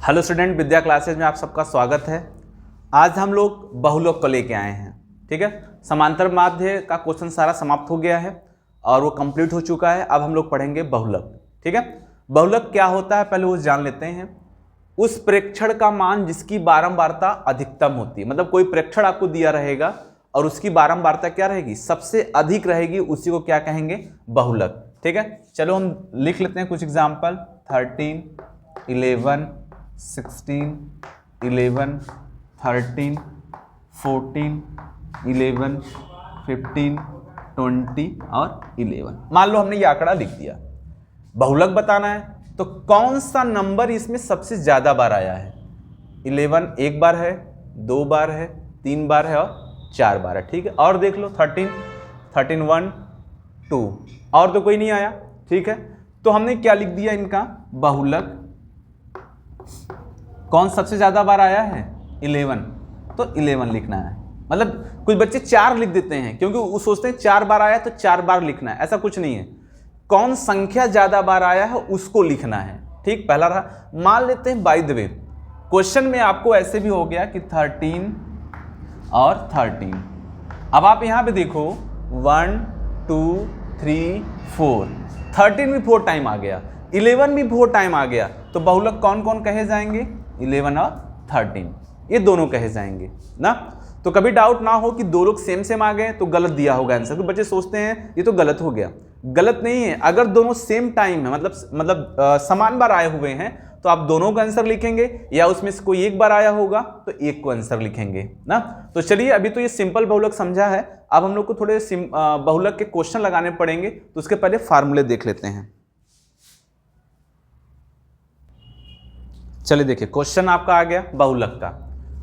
Hello student, विद्या classes में आप सबका स्वागत है। आज हम लोग बहुलक को लेके आए हैं। ठीक है, समांतर माध्य का क्वेश्चन सारा समाप्त हो गया है और वो कंप्लीट हो चुका है। अब हम लोग पढ़ेंगे बहुलक। ठीक है, बहुलक क्या होता है पहले वो जान लेते हैं। उस प्रेक्षण का मान जिसकी बारंबारता अधिकतम होती है, मतलब कोई प्रेक्षण आपको दिया रहेगा और उसकी बारंबारता क्या रहेगी, सबसे अधिक रहेगी, उसी को क्या कहेंगे, बहुलक। ठीक है, चलो हम लिख लेते हैं कुछ एग्जाम्पल। 13, 11, 16, 11, 13, 14, 11, 15, 20 और 11। मान लो हमने ये आंकड़ा लिख दिया। बहुलक बताना है तो कौन सा नंबर इसमें सबसे ज्यादा बार आया है। 11 एक बार है, 2 बार है, 3 बार है और 4 बार है। ठीक है, और देख लो 13, 1, 2 और तो कोई नहीं आया। ठीक है, तो हमने क्या लिख दिया इनका बहुलक। कौन सबसे ज्यादा बार आया है, 11, तो 11 लिखना है। मतलब कुछ बच्चे 4 लिख देते हैं क्योंकि वो सोचते हैं 4 बार आया तो 4 बार लिखना है, ऐसा कुछ नहीं है। कौन संख्या ज्यादा बार आया है उसको लिखना है। ठीक, पहला रहा। मान लेते हैं बाय द वे क्वेश्चन में आपको ऐसे भी हो गया कि 13 और 13। अब आप यहां पे देखो 1, 2, 3, 4, 13 भी 4 टाइम आ गया, 11 भी 4 टाइम आ गया, तो बहुलक कौन कौन कहे जाएंगे, 11 और 13, ये दोनों कहे जाएंगे ना। तो कभी डाउट ना हो कि दो लोग सेम सेम आ गए तो गलत दिया होगा आंसर। तो बच्चे सोचते हैं ये तो गलत हो गया। गलत नहीं है, अगर दोनों सेम टाइम है, मतलब समान बार आए हुए हैं तो आप दोनों का आंसर लिखेंगे, या उसमें से कोई एक बार आया होगा तो एक को आंसर लिखेंगे ना। तो चलिए, अभी तो ये सिंपल बहुलक समझा है, अब हम लोग को थोड़े बहुलक के क्वेश्चन लगाने पड़ेंगे, तो उसके पहले फार्मूले देख लेते हैं। चलिए देखिए, क्वेश्चन आपका आ गया बहुलक का।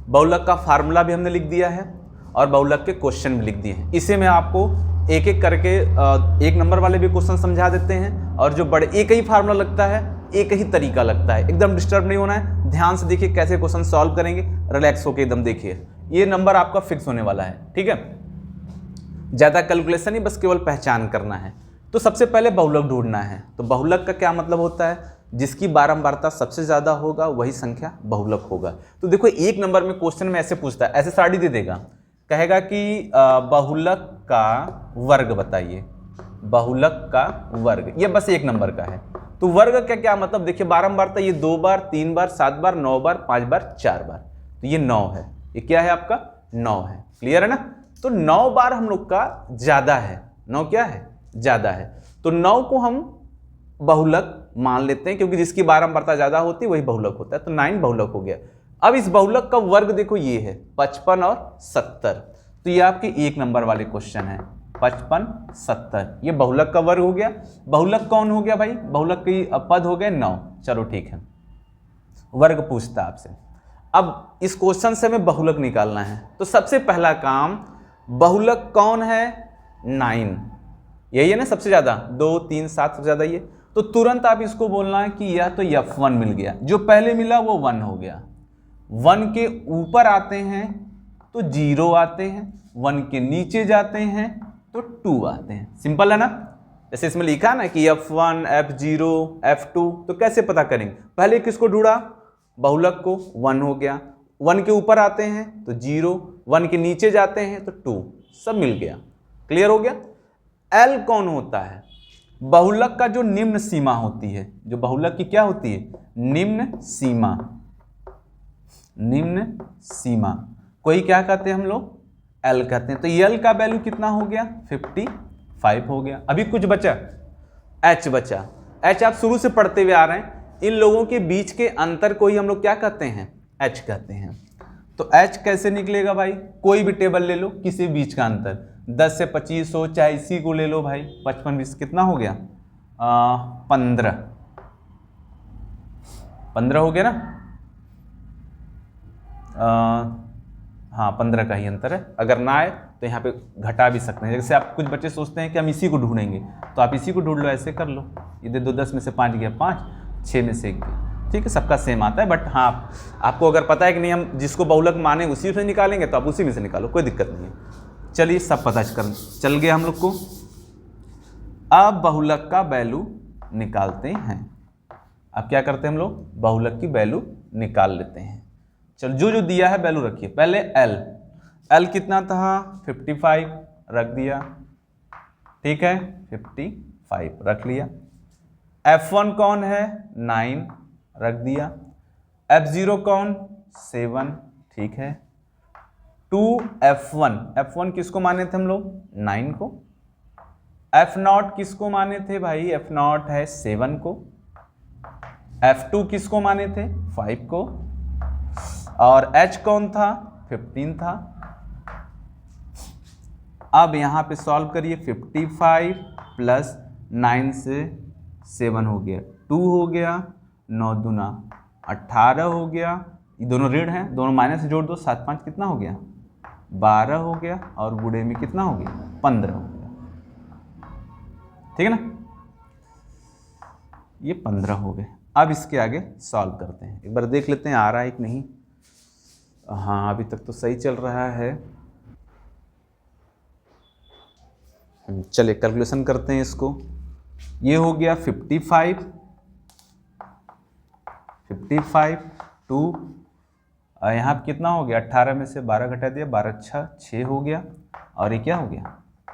बहुलक का फार्मूला भी हमने लिख दिया है और बहुलक के क्वेश्चन भी लिख दिए हैं। इसे मैं आपको एक एक करके एक नंबर वाले भी क्वेश्चन समझा देते हैं, और जो बड़े एक ही फार्मूला लगता है, एक ही तरीका लगता है, एकदम डिस्टर्ब नहीं होना है। ध्यान से देखिए कैसे क्वेश्चन सॉल्व करेंगे, रिलैक्स होकर एकदम देखिए। ये नंबर आपका फिक्स होने वाला है। ठीक है, ज़्यादा कैलकुलेशन नहीं, बस केवल पहचान करना है। तो सबसे पहले बहुलक ढूंढना है। तो बहुलक का क्या मतलब होता है, जिसकी बारंबारता सबसे ज्यादा होगा वही संख्या बहुलक होगा। तो देखो एक नंबर में क्वेश्चन में ऐसे पूछता है, ऐसे साड़ी दे देगा, कहेगा कि बहुलक का वर्ग बताइए, बहुलक का वर्ग, ये बस एक नंबर का है। तो वर्ग का क्या मतलब, देखिए बारंबारता ये 2 बार, 3 बार, 7 बार, 9 बार, 5 बार, 4 बार, तो ये 9 है। ये क्या है आपका, 9 है। क्लियर है ना। तो 9 बार हम लोग का ज्यादा है, 9 क्या है, ज्यादा है। तो 9 को हम बहुलक मान लेते हैं, क्योंकि जिसकी बारंबारता ज्यादा होती है वही बहुलक होता है। तो 9 बहुलक हो गया। अब इस बहुलक का वर्ग देखो, ये है 55 और 70। तो ये आपके एक नंबर वाले क्वेश्चन है, 55, 70, ये बहुलक का वर्ग हो गया। बहुलक कौन हो गया भाई, बहुलक की पद हो गए 9। चलो ठीक है, वर्ग पूछता आपसे। अब इस क्वेश्चन से हमें बहुलक निकालना है, तो सबसे पहला काम, बहुलक कौन है, 9, यही है ना सबसे ज्यादा, 2, 3, 7 सबसे ज्यादा ये। तो तुरंत आप इसको बोलना है कि यह तो F1 मिल गया, जो पहले मिला वो 1 हो गया। 1 के ऊपर आते हैं तो 0 आते हैं, 1 के नीचे जाते हैं तो 2 आते हैं। सिंपल है ना। जैसे इसमें लिखा ना कि F1, F0, F2, तो कैसे पता करेंगे, पहले किसको ढूंढा, बहुलक को, 1 हो गया। 1 के ऊपर आते हैं तो 0, 1 के नीचे जाते हैं तो 2, सब मिल गया। क्लियर हो गया। L कौन होता है, बहुलक का जो निम्न सीमा होती है, जो बहुलक की क्या होती है, निम्न सीमा, निम्न सीमा, कोई क्या कहते हैं हम लोग, L कहते हैं। तो L का वैल्यू कितना हो गया, 55 हो गया। अभी कुछ बचा, H बचा। H आप शुरू से पढ़ते हुए आ रहे हैं, इन लोगों के बीच के अंतर को ही हम लोग क्या कहते हैं, H कहते हैं। तो H कैसे निकलेगा भाई, कोई भी टेबल ले लो, किसी बीच का अंतर, 10 से 25 हो, चाहे इसी को ले लो भाई, 55, 20 कितना हो गया, 15 हो गया ना। हाँ 15 का ही अंतर है। अगर ना आए तो यहाँ पे घटा भी सकते हैं। जैसे आप कुछ बच्चे सोचते हैं कि हम इसी को ढूंढेंगे, तो आप इसी को ढूंढ लो, ऐसे कर लो। ये दे दो, 10 में से 5 गया 5, 6 में से 1 गया। ठीक है, सबका सेम आता है, बट हाँ आपको अगर पता है कि नहीं हम जिसको बहुलक माने उसी से निकालेंगे तो आप उसी में से निकालो, कोई दिक्कत नहीं है। चलिए सब पता चल गया हम लोग को। अब बहुलक का वैल्यू निकालते हैं। अब क्या करते हैं हम लोग, बहुलक की वैल्यू निकाल लेते हैं। चलो जो जो दिया है वैल्यू रखिए। पहले एल कितना था 55 रख दिया, ठीक है 55 रख लिया। F1 कौन है 9 रख दिया। F0 कौन 7, ठीक है। 2F1 किसको माने थे हम लोग 9 को। F0 किसको माने थे भाई, F0 है 7 को। F2 किसको माने थे 5 को। और H कौन था 15 था। अब यहां पे सॉल्व करिए। 55 प्लस 9 से 7 हो गया, 2 हो गया, 9 दूना 18 हो गया। ये दोनों ऋण हैं, दोनों माइनस से जोड़ दो, 7 5 कितना हो गया 12 हो गया, और गुणे में कितना हो गया 15 हो गया, ठीक है ना। ये 15 हो गए। अब इसके आगे सॉल्व करते हैं, एक बार देख लेते हैं आ रहा है कि नहीं। हाँ अभी तक तो सही चल रहा है। चलिए कैलकुलेशन करते हैं इसको। ये हो गया 55 टू यहाँ पे कितना हो गया 18 में से 12 घटा दिया, 12 6 हो गया, और ये क्या हो गया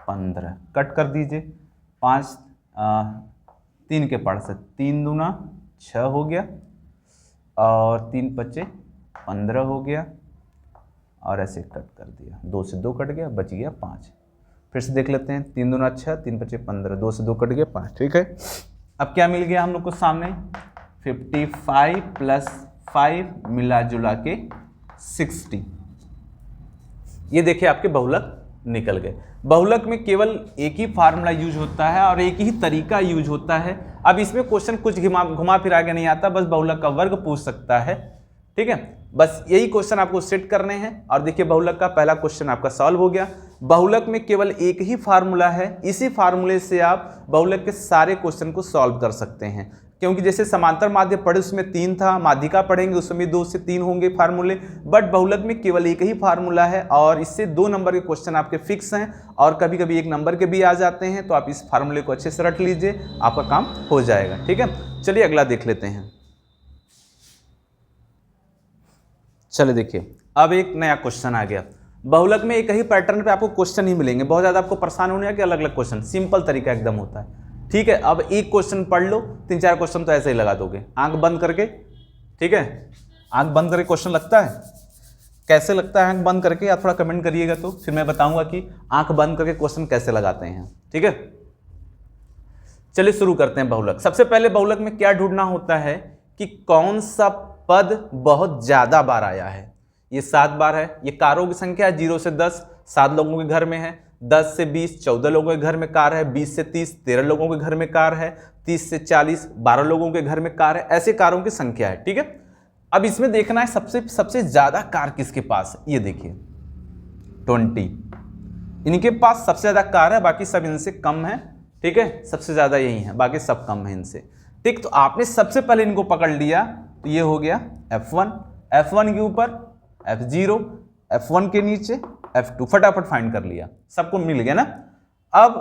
15। कट कर दीजिए, 5 3 के पार से 3 दूना 6 हो गया, और 3 5 15 हो गया, और ऐसे कट कर दिया, 2 से 2 कट गया, बच गया 5। फिर से देख लेते हैं, 3 दूना 6, 3 5 15, 2 से 2 कट गया 5, ठीक है। अब क्या मिल गया हम लोग को सामने 55 प्लस 5 मिला जुला के 60। ये देखिए आपके बहुलक निकल गए। बहुलक में केवल एक ही फार्मूला यूज होता है और एक ही तरीका यूज होता है। अब इसमें क्वेश्चन कुछ घुमा फिरा के नहीं आता, बस बहुलक का वर्ग पूछ सकता है, ठीक है। बस यही क्वेश्चन आपको सेट करने हैं। और देखिए बहुलक का पहला क्वेश्चन आपका सॉल्व हो गया। बहुलक में केवल एक ही फार्मूला है, इसी फार्मूले से आप बहुलक के सारे क्वेश्चन को सॉल्व कर सकते हैं। क्योंकि जैसे समांतर माध्य पढ़े उसमें 3 था, माध्यिका पढ़ेंगे उसमें 2 से 3 होंगे फार्मूले, बट बहुलक में केवल एक ही फार्मूला है, और इससे 2 नंबर के क्वेश्चन आपके फिक्स हैं, और कभी कभी 1 नंबर के भी आ जाते हैं। तो आप इस फार्मूले को अच्छे से रट लीजिए, आपका काम हो जाएगा, ठीक है। चलिए अगला देख लेते हैं। चलिए देखिए, अब एक नया क्वेश्चन आ गया। बहुलक में एक ही पैटर्न पे आपको क्वेश्चन ही मिलेंगे, बहुत ज़्यादा आपको परेशान होने कि अलग अलग क्वेश्चन, सिंपल तरीका एकदम होता है, ठीक है। अब एक क्वेश्चन पढ़ लो, 3-4 क्वेश्चन तो ऐसे ही लगा दोगे आंख बंद करके, ठीक है। आंख बंद करके क्वेश्चन लगता है, कैसे लगता है आंख बंद करके, आप थोड़ा कमेंट करिएगा तो फिर मैं बताऊंगा कि आंख बंद करके क्वेश्चन कैसे लगाते हैं, ठीक है। चलिए शुरू करते हैं बहुलक। सबसे पहले बहुलक में क्या ढूंढना होता है कि कौन सा पद बहुत ज्यादा बार आया है। ये 7 बार है, ये कारों की संख्या है 0 से 10, 7 लोगों के घर में है। 10 से 20 14 लोगों के घर में कार है। 20 से 30 13 लोगों के घर में कार है। 30 से 40 12 लोगों के घर में कार है। ऐसे कारों की संख्या है, ठीक है। अब इसमें देखना है सबसे ज्यादा कार किसके पास है। ये देखिए 20, इनके पास सबसे ज्यादा कार है, बाकी सब इनसे कम है, ठीक है। सबसे ज्यादा यही है, बाकी सब कम है इनसे, ठीक। तो आपने सबसे पहले इनको पकड़ लिया, तो ये हो गया F1, F1 के ऊपर F0, F1 के नीचे F2, फटाफट फाइंड कर लिया, सबको मिल गया ना। अब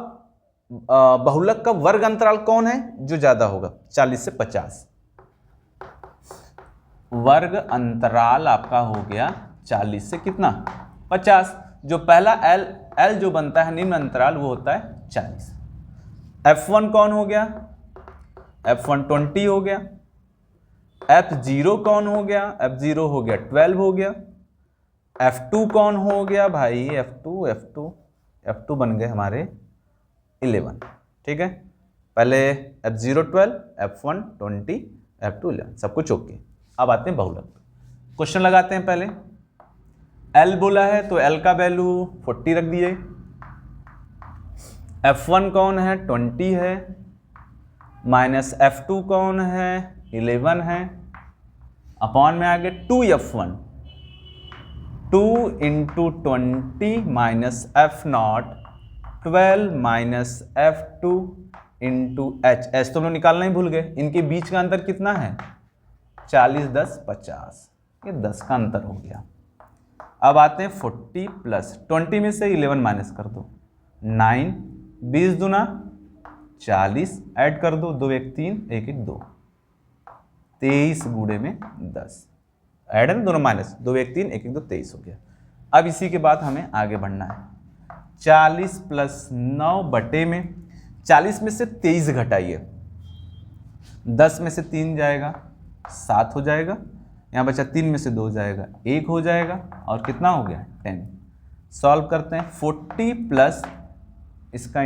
बहुलक का वर्ग अंतराल कौन है जो ज्यादा होगा, 40 से 50। वर्ग अंतराल आपका हो गया 40 से कितना 50। जो पहला L जो बनता है निम्न अंतराल वो होता है 40। F1 कौन हो गया, F1 20 हो गया। F0 कौन हो गया, F0 हो गया 12 हो गया। F2 कौन हो गया भाई, F2 बन गए हमारे 11, ठीक है। पहले F0 12, F1 20, F2 11, सब कुछ ओके। अब आते हैं बहुलक, क्वेश्चन लगाते हैं। पहले L बोला है तो L का वैल्यू 40 रख दिए। F1 कौन है 20 है, माइनस F2 कौन है 11 है, अपॉन में आ गए 2F1, 2 into 20 minus F0, 12 minus F2 into H तो हम लोग निकालना ही भूल गए। इनके बीच का अंतर कितना है 40 10 50, ये 10 का अंतर हो गया। अब आते हैं 40 प्लस 20 में से 11 माइनस कर दो, 9, 20 दूना 40, ऐड कर दो, 2 1 3 1 1 2, 23 गुणे में 10, ऐड है ना दोनों माइनस, 2 1 3 1 1 2 23 हो गया। अब इसी के बाद हमें आगे बढ़ना है। 40 + 9 बटे में 40 में से 23 घटाइए, 10 में से 3 जाएगा 7 हो जाएगा, यहाँ बचा 3 में से 2 जाएगा 1 हो जाएगा, और कितना हो गया 10। सॉल्व करते हैं। 40 प्लस इसका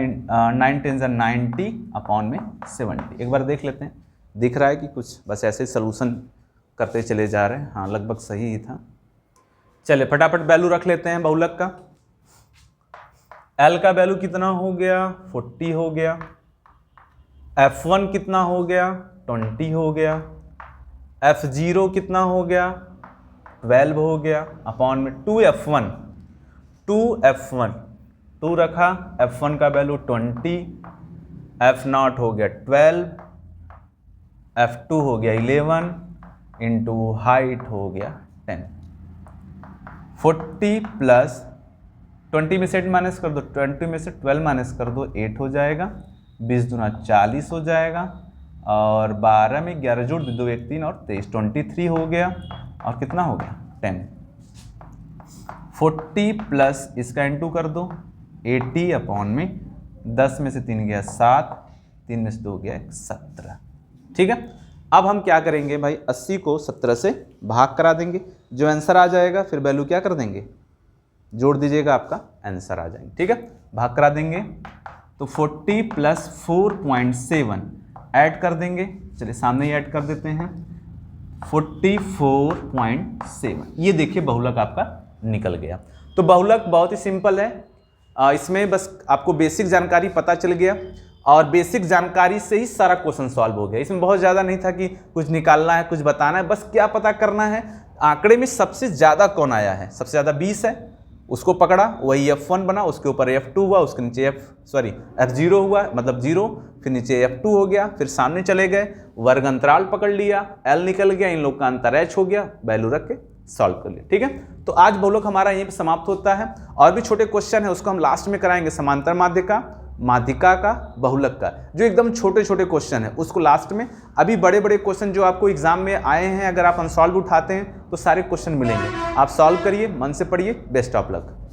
9 10 90 अपॉन में 70। एक बार देख लेते हैं, दिख रहा है कि कुछ बस ऐसे ही सोल्यूशन करते चले जा रहे हैं। हाँ लगभग सही ही था। चलिए फटाफट वैल्यू रख लेते हैं बहुलक का। L का वैल्यू कितना हो गया 40 हो गया, F1 कितना हो गया 20 हो गया, F0 कितना हो गया 12 हो गया, अपॉन में 2F1 2 रखा, F1 का वैल्यू 20, F0 हो गया 12, F2 हो गया 11 इंटू हाइट हो गया 10। 40 प्लस 20 में से 8 माइनस कर दो, 20 में से 12 माइनस कर दो 8 हो जाएगा, 20 दूना 40 हो जाएगा, और 12 में 11 जोड़ 2 1 3 और 23 23 हो गया, और कितना हो गया 10। 40 प्लस इसका इंटू कर दो 80 अपॉन में 10 में से 3 गया 7, 3 में से 2 गया 17। ठीक है, अब हम क्या करेंगे भाई 80 को 17 से भाग करा देंगे, जो आंसर आ जाएगा फिर वैल्यू क्या कर देंगे जोड़ दीजिएगा, आपका आंसर आ जाएंगे। ठीक है, भाग करा देंगे तो 40 प्लस 4.7 ऐड कर देंगे। चलिए सामने ही ऐड कर देते हैं 44.7। ये देखिए बहुलक आपका निकल गया। तो बहुलक बहुत ही सिंपल है, इसमें बस आपको बेसिक जानकारी पता चल गया, और बेसिक जानकारी से ही सारा क्वेश्चन सॉल्व हो गया। इसमें बहुत ज़्यादा नहीं था कि कुछ निकालना है कुछ बताना है, बस क्या पता करना है आंकड़े में सबसे ज़्यादा कौन आया है। सबसे ज़्यादा 20 है, उसको पकड़ा, वही F1 बना, उसके ऊपर F2 हुआ, उसके नीचे F0 हुआ, मतलब 0, फिर नीचे F2 हो गया, फिर सामने चले गए, वर्ग अंतराल पकड़ लिया, L निकल गया, इन लोग का अंतर H हो गया, वैल्यू रख के सॉल्व कर लिया। ठीक है, तो आज बहुलक हमारा यहीं पे समाप्त होता है। और भी छोटे क्वेश्चन है उसको हम लास्ट में कराएंगे, समांतर माध्यिका, माध्यिका का, बहुलक का, जो एकदम छोटे छोटे क्वेश्चन है उसको लास्ट में। अभी बड़े बड़े क्वेश्चन जो आपको एग्जाम में आए हैं, अगर आप अनसॉल्व उठाते हैं तो सारे क्वेश्चन मिलेंगे, आप सॉल्व करिए, मन से पढ़िए। Best of luck.